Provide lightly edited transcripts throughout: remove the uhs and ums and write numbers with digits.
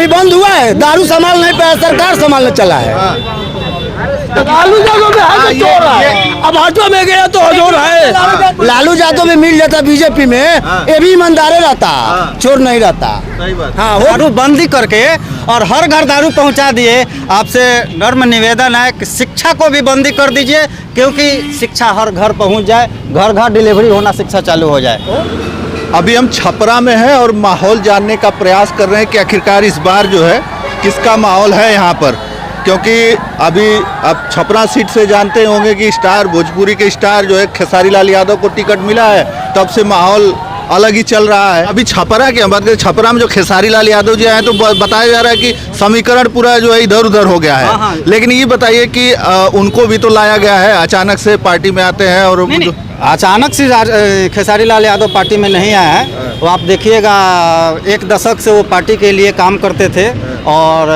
कभी बंद हुआ है? दारू संभाल नहीं पाया, सरकार संभालने चला है। लालू यादव में है तो चोर है, अब भाजपा में गया तो हजूर है। लालू यादव में मिल जाता बीजेपी में, ये भी ईमानदार रहता, चोर नहीं रहता। हाँ, दारू बंदी करके और हर घर दारू पहुंचा दिए। आपसे नर्म निवेदन है कि शिक्षा को भी बंदी कर दीजिए, क्योंकि शिक्षा हर घर पहुंच जाए, घर घर डिलीवरी होना शिक्षा चालू हो जाए। अभी हम छपरा में हैं और माहौल जानने का प्रयास कर रहे हैं कि आखिरकार इस बार जो है किसका माहौल है यहाँ पर, क्योंकि अभी आप छपरा सीट से जानते होंगे कि स्टार भोजपुरी के स्टार जो है खेसारी लाल यादव को टिकट मिला है, तब से माहौल अलग ही चल रहा है। अभी छपरा की हम बात करें, छपरा में जो खेसारी लाल यादव जी आए तो बताया जा रहा है कि समीकरण पूरा जो है इधर उधर हो गया है। लेकिन ये बताइए कि उनको भी तो लाया गया है, अचानक से पार्टी में आते हैं और अचानक से खेसारी लाल यादव पार्टी में नहीं आया है। वो आप देखिएगा, एक दशक से वो पार्टी के लिए काम करते थे और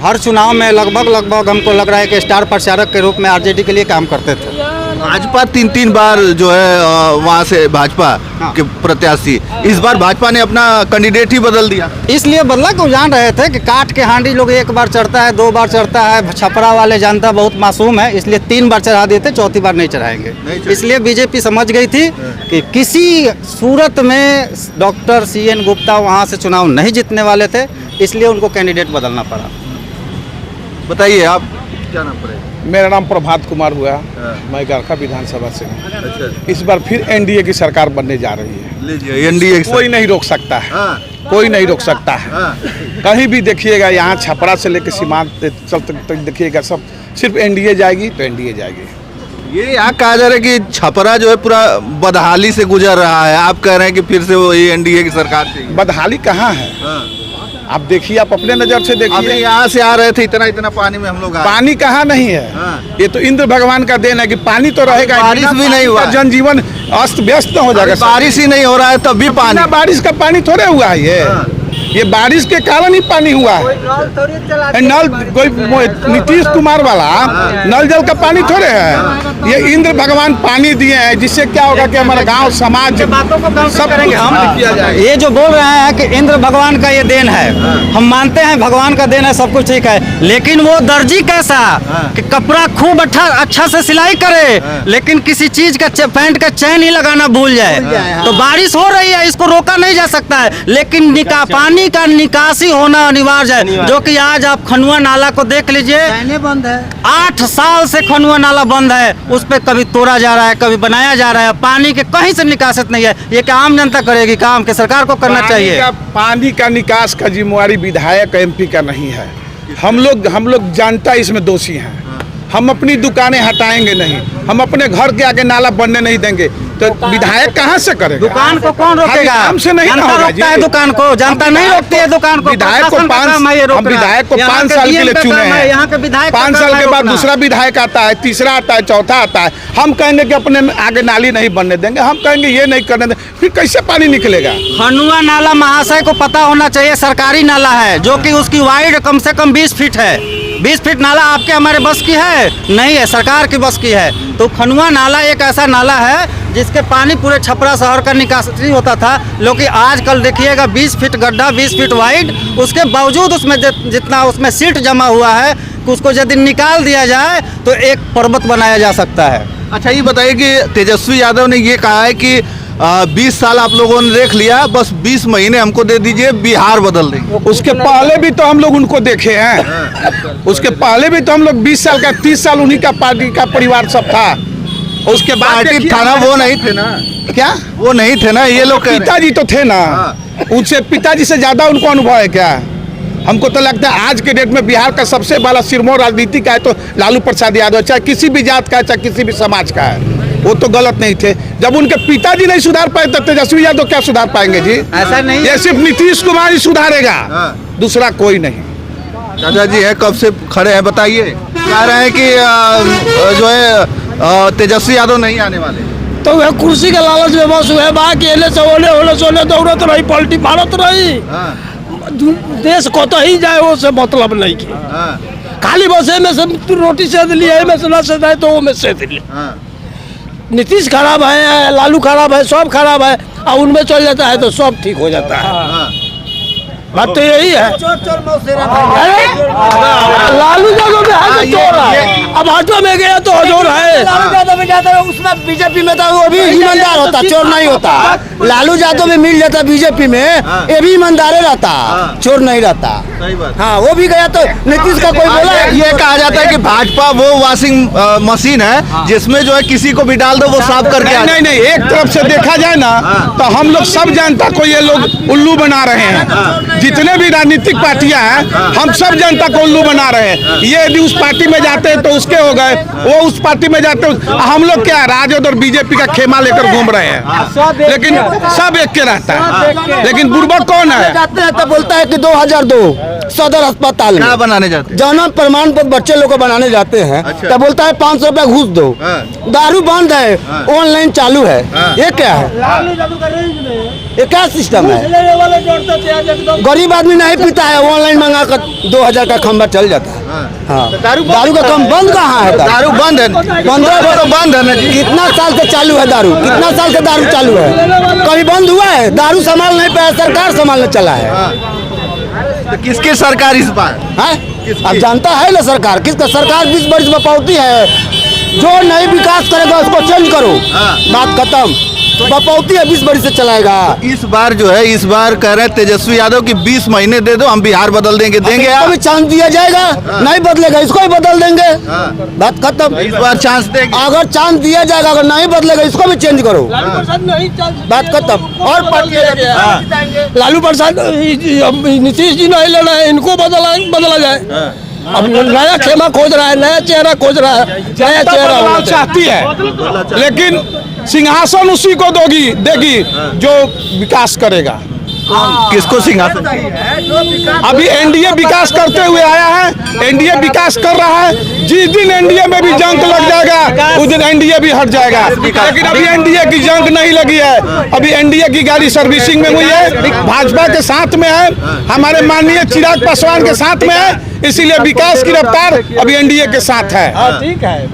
हर चुनाव में लगभग हमको लग रहा है कि स्टार प्रचारक के रूप में आरजेडी के लिए काम करते थे। भाजपा तीन बार जो है वहाँ से भाजपा के प्रत्याशी, इस बार भाजपा ने अपना कैंडिडेट ही बदल दिया। इसलिए बदला को जान रहे थे कि काट के हांडी लोग एक बार चढ़ता है, 2 बार चढ़ता है। छपरा वाले जनता बहुत मासूम है, इसलिए 3 बार चढ़ा दिए थे, 4थी बार नहीं चढ़ाएंगे। इसलिए बीजेपी समझ गई थी कि किसी सूरत में डॉक्टर CN गुप्ता वहाँ से चुनाव नहीं जीतने वाले थे, इसलिए उनको कैंडिडेट बदलना पड़ा। बताइए आप, क्या नाम पड़ेगा? मेरा नाम प्रभात कुमार हुआ, मैं गरखा विधानसभा से हूँ। अच्छा। इस बार फिर NDA की सरकार बनने जा रही है। लीजिए, NDA कोई नहीं रोक सकता है। कोई नहीं रोक सकता है। कहीं भी देखिएगा, यहाँ छपरा से लेकर सीमांत तक देखिएगा, सब सिर्फ NDA जाएगी तो NDA जाएगी। ये यहाँ कहा जा रहा है कि छपरा जो है पूरा बदहाली से गुजर रहा है, आप कह रहे हैं कि फिर से वो NDA की सरकार चाहिए। बदहाली कहाँ है? आप देखिए, आप अपने नजर से देखिए। अभी यहाँ से आ रहे थे, इतना पानी में हम लोग पानी कहाँ नहीं है। ये तो इंद्र भगवान का देन है कि पानी तो रहेगा। बारिश भी नहीं हुआ, जनजीवन अस्त व्यस्त हो जाएगा। बारिश ही नहीं हो रहा है तब भी पानी। बारिश का पानी थोड़े हुआ है, ये बारिश के कारण ही पानी हुआ है। नल कोई नीतीश कुमार वाला नल जल का पानी थोड़े है, ये इंद्र भगवान पानी दिए हैं, जिससे क्या होगा कि हमारा गांव समाज सब करेंगे हम। ये जो बोल रहे हैं कि इंद्र भगवान का ये देन है, हम मानते हैं भगवान का देन है, सब कुछ ठीक है, लेकिन वो दर्जी कैसा कि कपड़ा खूब अच्छा से सिलाई करे, लेकिन किसी चीज का पैंट का चैन ही लगाना भूल जाए। तो बारिश हो रही है, इसको रोका नहीं जा सकता है, लेकिन पानी का निकासी होना अनिवार्य है। जो कि आज आप खनुआ नाला को देख लीजिए, बंद है, 8 साल से खनुआ नाला बंद है, उस पर कभी तोड़ा जा रहा है, कभी बनाया जा रहा है, पानी के कहीं से निकासित नहीं है। ये क्या आम जनता करेगी? काम के सरकार को करना चाहिए। पानी का निकास का जिम्मेवारी विधायक MP का नहीं है। हम लोग जनता इसमें दोषी हैं। हम अपनी दुकानें हटाएंगे नहीं, हम अपने घर के आगे नाला बनने नहीं देंगे, तो विधायक कहाँ से करेगा? दुकान को कौन रोकेगा? हमसे नहीं होगा जी। दुकान को जनता नहीं रोकती है, दुकान को विधायक को 5 साल के लिए चुने हैं। यहाँ के विधायक 5 साल के बाद दूसरा विधायक आता है, तीसरा आता है, चौथा आता है। हम कहेंगे कि अपने आगे नाली नहीं बनने देंगे, हम कहेंगे ये नहीं करने देंगे, फिर कैसे पानी निकलेगा? खनुआ नाला महाशय को पता होना चाहिए, सरकारी नाला है, जो कि उसकी वाइड कम से कम 20 फीट है। 20 फीट नाला आपके हमारे बस की है नहीं है, सरकार की बस की है। तो खनुआ नाला एक ऐसा नाला है जिसके पानी पूरे छपरा शहर का निकासी होता था, लेकिन आजकल देखिएगा 20 फीट गड्ढा, 20 फीट वाइड, उसके बावजूद उसमें जितना उसमें सीट जमा हुआ है, उसको यदि निकाल दिया जाए तो एक पर्वत बनाया जा सकता है। अच्छा, ये बताइए कि तेजस्वी यादव ने ये कहा है कि 20 साल आप लोगों ने देख लिया, बस 20 महीने हमको दे दीजिए, बिहार बदल देंगे। उसके पहले भी तो हम लोग उनको देखे हैं, उसके पहले भी तो हम लोग 20 साल का 30 साल उन्हीं का पार्टी का परिवार सब था। उसके बाद था ना, वो नहीं थे ना? क्या वो नहीं थे ना? ये लोग पिताजी तो थे ना, उनसे पिताजी से ज्यादा उनको अनुभव है क्या? हमको तो लगता है आज के डेट में बिहार का सबसे बड़ा सिरमौर राजनीति का है तो लालू प्रसाद यादव, चाहे किसी भी जात का है, चाहे किसी भी समाज का है, वो तो गलत नहीं थे। जब उनके पिताजी नहीं सुधार पाए तो तेजस्वी यादव क्या सुधार पाएंगे जी? ऐसा नहीं, ये सिर्फ नीतीश कुमार ही सुधारेगा, दूसरा कोई नहीं। चाचा जी है, कब से खड़े हैं बताइए? कह रहे हैं कि जो है तेजस्वी यादव नहीं आने वाले, तो वह कुर्सी के लालच में बस हुए बाकी एले से ओले दौड़त रही, पलटी मारत रही। देश को तो ही जाए, वो से मतलब नहीं की, खाली बस में से रोटी सेध लिया, में से न सेध है तो वो में सेध लिया। नीतीश खराब है, लालू खराब है, सब खराब है, और उनमें चल जाता है तो सब ठीक हो जाता है। बात तो यही है। अरे लालू यादव में है तो चोर है, अब भाजपा में गया तो हजूर है। लालू यादव में जाता है, उसमें बीजेपी में था वो भी ईमानदार होता, चोर नहीं होता। लालू यादव में मिल जाता बीजेपी में, ये भी ईमानदार रहता, चोर नहीं रहता। हाँ, वो भी गया तो नीतीश का कोई बोला है? ये कहा जाता है कि भाजपा वो वॉशिंग मशीन है जिसमें जो है किसी को भी डाल दो वो साफ करके नहीं नहीं, एक तरफ से देखा जाए ना तो हम लोग सब जनता को ये लोग उल्लू बना रहे हैं। जितने भी राजनीतिक पार्टियां हैं हम सब जनता को उल्लू बना रहे हैं। ये यदि उस पार्टी में जाते हैं तो उसके हो गए, वो उस पार्टी में जाते हैं, हम लोग क्या राजद और बीजेपी का खेमा लेकर घूम रहे हैं, लेकिन सब एक के रहता है। लेकिन बुर्बक कौन है? जाते हैं तो बोलता है कि 2002 सदर अस्पताल क्या में बनाने जाते हैं? जन्म प्रमाण पत्र बच्चे लोग को बनाने जाते हैं, अच्छा। तो बोलता है 500 रुपया घूस दो। दारू बंद है, ऑनलाइन चालू है, ये क्या है? ये क्या सिस्टम है? गरीब आदमी नहीं पीता है, ऑनलाइन मंगा कर 2000 का खंबा चल जाता है। हाँ, दारू का काम बंद कहाँ है? दारू बंद है, 15 तो बंद है ना जी। कितना साल से चालू है दारू? कितना साल से दारू चालू है? कभी बंद हुआ है? दारू संभाल नहीं पाया, सरकार संभालने चला है। तो किसकी सरकार इस बार? अब जानता है ना सरकार किसका? सरकार 20 वर्ष में पावती है, जो नहीं विकास करेगा उसको चेंज करो, बात खत्म। बपौती है 20 वर्ष से चलाएगा। इस बार जो है, इस बार कह रहे हैं तेजस्वी यादव की 20 महीने दे दो, हम बिहार बदल देंगे। देंगे इसको भी चांस दिया जाएगा, नहीं बदलेगा इसको भी बदल देंगे, बात खत्म। इस बार चांस देंगे। अगर चांस दिया जाएगा, अगर नहीं बदलेगा इसको भी चेंज करो, बात खत्म। और पार्टी लालू प्रसाद नीतीश जी नहीं लेना है, इनको बदला जाए। अब नया खेमा खोज रहा है, नया चेहरा खोज रहा है, नया चेहरा होना चाहिए। चाहती है, लेकिन सिंहासन उसी को देगी जो विकास करेगा। किसको सिंहासन? अभी एनडीए विकास करते हुए आया है, एनडीए विकास कर रहा है। जिस दिन एनडीए में भी जंग लग जाएगा उस दिन एनडीए भी हट जाएगा। लेकिन अभी एनडीए की जंग नहीं लगी है, अभी एनडीए की गाड़ी सर्विसिंग में हुई है, भाजपा के साथ में है, हमारे माननीय चिराग पासवान के साथ में है, इसीलिए विकास की रफ्तार अभी एनडीए के साथ है। ठीक है,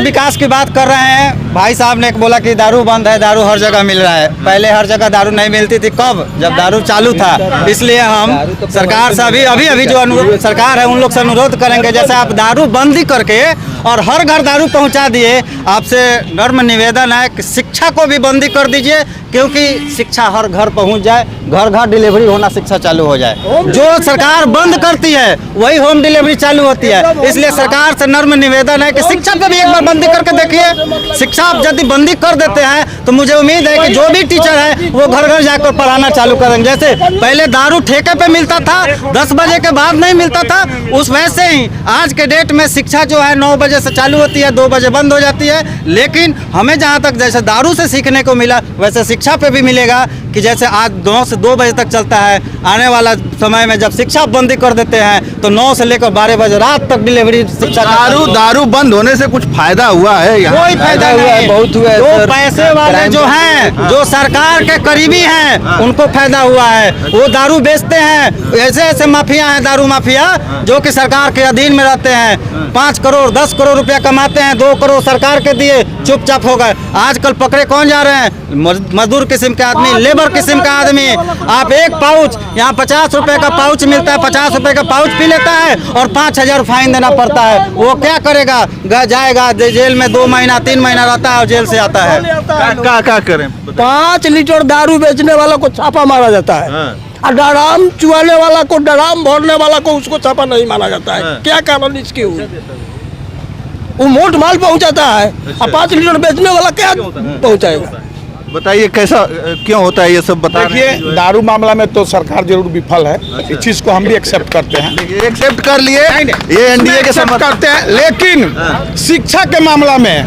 विकास की बात कर रहे हैं। भाई साहब ने बोला कि दारू बंद है, दारू हर जगह मिल रहा है। पहले हर जगह दारू नहीं मिलती थी, कब? जब दारू चालू था। इसलिए हम सरकार से अभी जो सरकार है उन लोग से अनुरोध करेंगे, जैसे आप दारू बंदी करके और हर घर दारू पहुंचा दिए, आपसे नर्म निवेदन है कि शिक्षा को भी बंदी कर दीजिए, क्योंकि शिक्षा हर घर पहुंच जाए, घर घर डिलीवरी होना शिक्षा चालू हो जाए। जो सरकार बंद करती है वही होम डिलीवरी चालू होती है। इसलिए सरकार से नर्म निवेदन है कि शिक्षा पे भी एक बार बंदी करके देखिए। शिक्षा आप यदि बंदी कर देते हैं तो मुझे उम्मीद है कि जो भी टीचर है वो घर घर जाकर पढ़ाना चालू करेंगे। जैसे पहले दारू ठेके पे मिलता था, 10 बजे के बाद नहीं मिलता था, उस वैसे ही आज के डेट में शिक्षा जो है 9 बजे से चालू होती है, 2 बजे बंद हो जाती है। लेकिन हमें जहाँ तक जैसे दारू से सीखने को मिला, वैसे शिक्षा पे भी मिलेगा कि जैसे आज 9 से 2 बजे तक चलता है, आने वाला समय में जब शिक्षा बंदी कर देते हैं तो 9 से लेकर 12 बजे रात तक डिलीवरी शिक्षा। दारू बंद होने से कुछ फायदा हुआ है यहाँ? कोई फायदा हुआ है, बहुत हुआ है। जो पैसे वाले जो हैं, जो सरकार के करीबी हैं, उनको फायदा हुआ है। वो दारू बेचते हैं, ऐसे ऐसे माफिया हैं, दारू माफिया, जो कि सरकार के अधीन में रहते हैं। 5 करोड़ 10 करोड़ रुपया कमाते हैं, 2 करोड़ सरकार के दिए, चुपचाप हो गए। आजकल पकड़े कौन जा रहे हैं? मजदूर किस्म के आदमी, लेबर किस्म का आदमी। आप एक पाउच यहाँ 50 रुपए का पाउच मिलता है, 50 रुपए का पाउच पी लेता है और 5000 फाइन देना पड़ता है। वो क्या करेगा? जाएगा जेल में 2 महीना 3 महीना रहता है और जेल से आता है। क्या करें? 5 लीटर दारू बेचने वाला को छापा मारा जाता है, और डराम चुआने वाला को, डराम भरने वाला को, उसको छापा नहीं मारा जाता है। क्या कारण इसकी? वो मोट माल पहुंचाता है, और 5 लीटर बेचने वाला क्या पहुंचाएगा? बताइए कैसा क्यों होता है ये सब? बता देखिए, दारू मामला में तो सरकार जरूर विफल है, इस चीज को हम भी एक्सेप्ट करते हैं, एक्सेप्ट कर लिए, ये एनडीए के एक्सेप्ट करते हैं। लेकिन शिक्षा के मामला में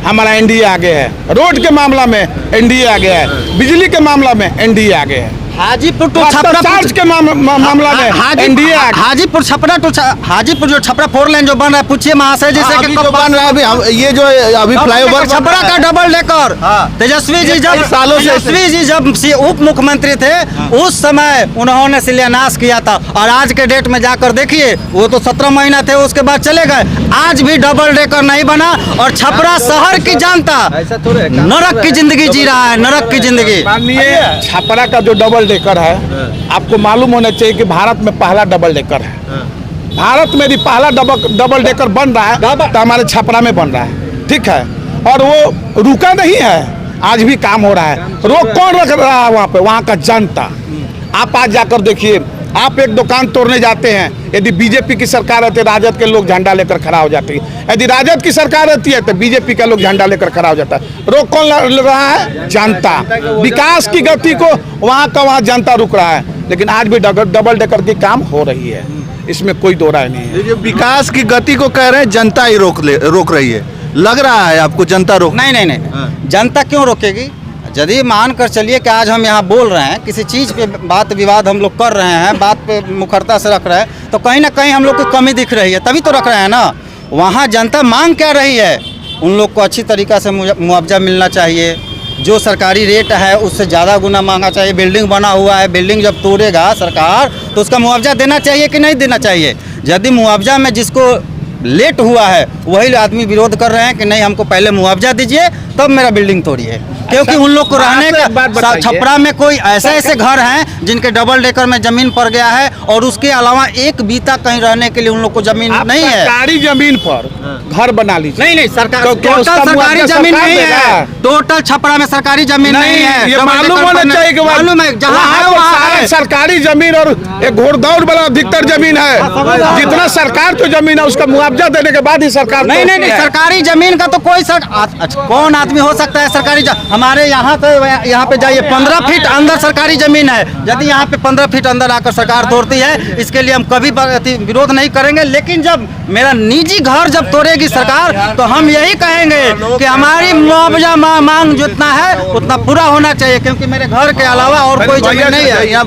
हमारा एनडीए आगे है, रोड के मामला में एनडीए आगे है, बिजली के मामला में एनडीए आगे है, हाजीपुर टू छपरा चार्ज के मामला में एनडीए हाजीपुर छपरा टू हाजीपुर जो छपरा 4 लेन जो बन रहा है, पूछिए महाशय जी से कि जो बन रहा है अभी, ये जो अभी फ्लाईओवर छपरा का डबल डेकर। तेजस्वी जी जब उप मुख्यमंत्री थे उस समय उन्होंने शिलान्यास किया था, और आज के डेट में जाकर देखिए, वो तो 17 महीना थे, उसके बाद चले गए, आज भी डबल डेकर नहीं बना। और छपरा शहर की जनता नरक की जिंदगी जी रहा है, नरक की जिंदगी। माननीय छपरा का जो डबल डबल डेकर है, आपको मालूम होना चाहिए कि भारत में पहला डबल डेकर है। भारत में यदि पहला डबल डेकर बन रहा है तो हमारे छपरा में बन रहा है, ठीक है। और वो रुका नहीं है, आज भी काम हो रहा है। रोक कौन रख रहा है वहाँ पे? वहाँ का जनता। आप आज जाकर देखिए, आप एक दुकान तोड़ने जाते हैं, यदि बीजेपी की सरकार रहती है राजद के लोग झंडा लेकर खड़ा हो जाते हैं, यदि राजद की सरकार रहती है तो बीजेपी का लोग झंडा लेकर खड़ा हो जाता है। रोक कौन लग रहा है? जनता। विकास की गति को वहाँ का वहाँ जनता रुक रहा है, लेकिन आज भी डबल डेकर की काम हो रही है, इसमें कोई दो राय नहीं है। ये जो विकास की गति को कह रहे हैं जनता ही रोक रही है, लग रहा है आपको जनता रोक? नहीं, जनता क्यों रोकेगी? यदि मानकर चलिए कि आज हम यहाँ बोल रहे हैं, किसी चीज़ पे बात विवाद हम लोग कर रहे हैं, बात पे मुखरता से रख रहे हैं, तो कहीं ना कहीं हम लोग को कमी दिख रही है, तभी तो रख रहे हैं ना। वहाँ जनता मांग क्या रही है? उन लोग को अच्छी तरीक़ा से मुआवजा मिलना चाहिए, जो सरकारी रेट है उससे ज़्यादा गुना मांगा चाहिए। बिल्डिंग बना हुआ है, बिल्डिंग जब तोड़ेगा सरकार तो उसका मुआवजा देना चाहिए कि नहीं देना चाहिए? यदि मुआवजा में जिसको लेट हुआ है वही आदमी विरोध कर रहे हैं कि नहीं, हमको पहले मुआवजा दीजिए तब मेरा बिल्डिंग तोड़िए, क्योंकि उन लोग को रहने का छपरा में कोई ऐसे घर हैं जिनके डबल डेकर में जमीन पड़ गया है और उसके अलावा एक बीता कहीं रहने के लिए उन लोग को जमीन नहीं है। सरकारी जमीन पर घर बना लीजिए। नहीं, सरकार तो टोटल सरकारी जमीन नहीं है, टोटल छपरा में सरकारी जमीन नहीं है। ये मालूम होना चाहिए कि मालूम है जहाँ है वहाँ है सरकारी जमीन और एक घोड़दौड़ वाला अधिकतर जमीन है। जितना सरकार तो जमीन है उसका मुआवजा देने के बाद ही सरकार। नहीं, सरकारी जमीन का तो कोई कौन आदमी हो सकता है सरकारी हमारे यहाँ तो यहाँ पे जाइए 15 फीट अंदर सरकारी जमीन है। यदि यहाँ पे 15 फीट अंदर आकर सरकार तोड़ती है, इसके लिए हम कभी विरोध नहीं करेंगे, लेकिन जब मेरा निजी घर जब तोड़ेगी सरकार तो हम यही कहेंगे कि हमारी मुआवजा मांग जितना है उतना पूरा होना चाहिए, क्योंकि मेरे घर के अलावा और कोई जमीन नहीं है।